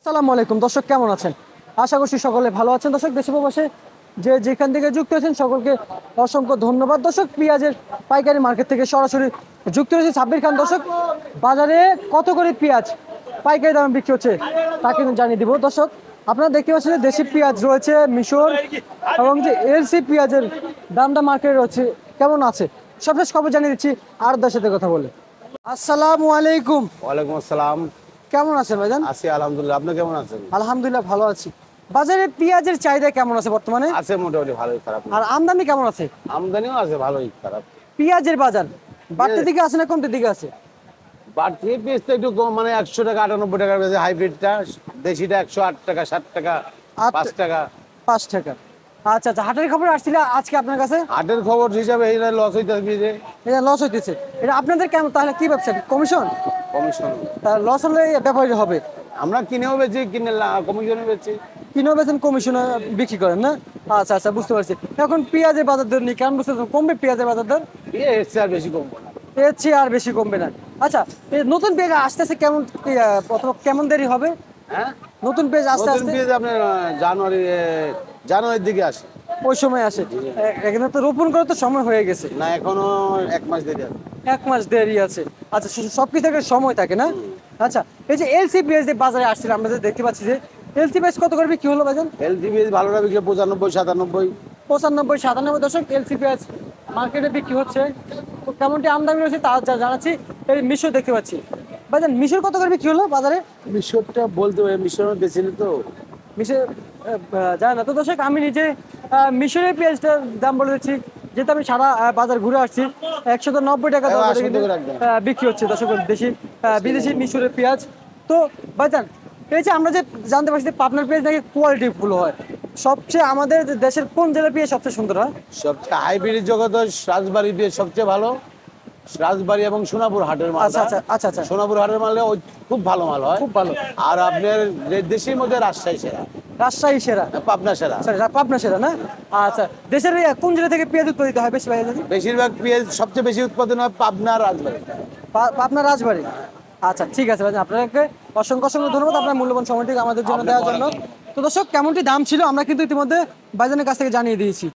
আসসালামু আলাইকুম দর্শক, কেমন আছেন? আশা করছি সকলে ভালো আছেন। দর্শক, দেশে প্রবাসে যে যেখান থেকে যুক্ত আছেন সকলকে অসংখ্য ধন্যবাদ। দর্শক, পেঁয়াজের পাইকারি মার্কেট থেকে সরাসরি যুক্ত হয়েছে সাব্বির খান। দর্শক, বাজারে কত করে পেঁয়াজ পাইকারি দামে বিক্রি হচ্ছে তা কিন্তু জানিয়ে দিব। দর্শক, আপনারা দেখতে পাচ্ছেন যে দেশি পেঁয়াজ রয়েছে, মিশর এবং যে এলসি পেঁয়াজের দামটা মার্কেটে রয়েছে কেমন আছে সবশেষ খবর জানিয়ে দিচ্ছি আর দেশের সাথে কথা বলে। আসসালামু আলাইকুম। ওয়ালাইকুম আসসালাম। কেমন আছেন ভাইজান? আছি আলহামদুলিল্লাহ, আপনি কেমন আছেন? আলহামদুলিল্লাহ ভালো আছি। বাজারে পেঁয়াজের চাহিদা কেমন আছে বর্তমানে? আছে মোটামুটি ভালোই, খারাপ না। আর আমদানি কেমন আছে? আমদানিও আছে ভালোই, খারাপ। পেঁয়াজের বাজার বাড়তির দিকে আছে না কমতির দিকে আছে? বাড়তি পেঁয়াজ তো একটু কম, মানে 100 টাকা 98 টাকার বেশি হাইব্রিডটা, দেশিটা 108 টাকা 60 টাকা 5 টাকা 5 টাকা। আচ্ছা আচ্ছা, হাটের খবর আসছিল আজকে আপনার কাছে? হাটের খবর হিসাবে এই লস হইতেছে যে এটা লস হইতেছে, এটা আপনাদের কেমন তাহলে কি ব্যবসা, কমিশন? কমিশন। তা লস হলে ব্যাপারই হবে। আমরা কিনেও বেচি, কিনে কমিশনে বেচি। কিনেও বেছেন, কমিশনে বিক্রি করেন না? আচ্ছা আচ্ছা, বুঝতে পারছি। এখন পেঁয়াজের বাজার দর নিয়ে কেমন বুঝতে কমবে? পেঁয়াজের বাজার দর এর চেয়ে আর বেশি কমবো না। এর চেয়ে আর বেশি কমবে না। আচ্ছা, এই নতুন পেঁয়াজ আসতেছে কেমন, প্রথম কেমন দেরি হবে? হ্যাঁ, নতুন পেঁয়াজ আস্তে নতুন আস্তে পেঁয়াজ আপনার জানুয়ারির দিকে আসে। ওই সময় আসে। এখানে তো রোপণ করে তো সময় হয়ে গেছে। না, এখনো 1 মাস দেরি আছে। 1 মাস দেরি আছে। আচ্ছা, সবকিছু একটা সময় থাকে না? আচ্ছা, এই যে এলসি পেঁয়াজ যে বাজারে আসছিল আমরা যে দেখতে পাচ্ছি যে এলসি পেঁয়াজ কত করে বিক্রি হলো ভাইজান? এলসি পেঁয়াজ ভালোটা বিক্রি 95 97। 95 97 দশক এলসি পেঁয়াজ মার্কেটে বিক্রি হচ্ছে। তো কেমনটি আমদানি রয়েছে তা জানাচ্ছি। এই মিশর দেখতে পাচ্ছি ভাইজান, মিশর কত করে বিক্রি হলো বাজারে? মিশরটা বলতে হবে, মিশর বেশি তো। মিশর জানি না তো দর্শক, আমি নিজে মিশরের পেঁয়াজটার দাম বলে দিচ্ছি, যেহেতু আমি সারা বাজার ঘুরে আসছি। 190 টাকা দর করে কিন্তু বিক্রি হচ্ছে দর্শক, দেশি বিদেশি মিশরের পেঁয়াজ। তো ভাইজান, এই যে আমরা যে জানতে পারছি যে পাবনার পেঁয়াজ নাকি কোয়ালিটি ফুল হয়, সবচেয়ে আমাদের দেশের কোন জেলার পেঁয়াজ সবচেয়ে সুন্দর হয়? সবচেয়ে হাইব্রিড জগৎ রাজবাড়ি পেঁয়াজ সবচেয়ে ভালো। রাজবাড়ি এবং সোনাপুর হাটের মাল। আচ্ছা আচ্ছা আচ্ছা আচ্ছা, সোনাপুর হাটের মালে ওই খুব ভালো মাল হয়, খুব ভালো। আর আপনার দেশের মধ্যে রাজশাহী সেরা, রাজশাহী সেরা, পাবনা সেরা। সরি পাবনা সেরা না? আচ্ছা, দেশের কোন জেলা থেকে পেঁয়াজ উৎপাদিত হয় বেশি ভাই? বেশিরভাগ পেঁয়াজ সবচেয়ে বেশি উৎপাদন হয় পাবনা আর রাজবাড়ি। পাবনা রাজবাড়ি। আচ্ছা ঠিক আছে ভাই, আপনাকে অসংখ্য অসংখ্য ধন্যবাদ আপনার মূল্যবান সময়টি আমাদের জন্য দেওয়ার জন্য। তো দর্শক, কেমনটি দাম ছিল আমরা কিন্তু ইতিমধ্যে ভাইজানের কাছ থেকে জানিয়ে দিয়েছি।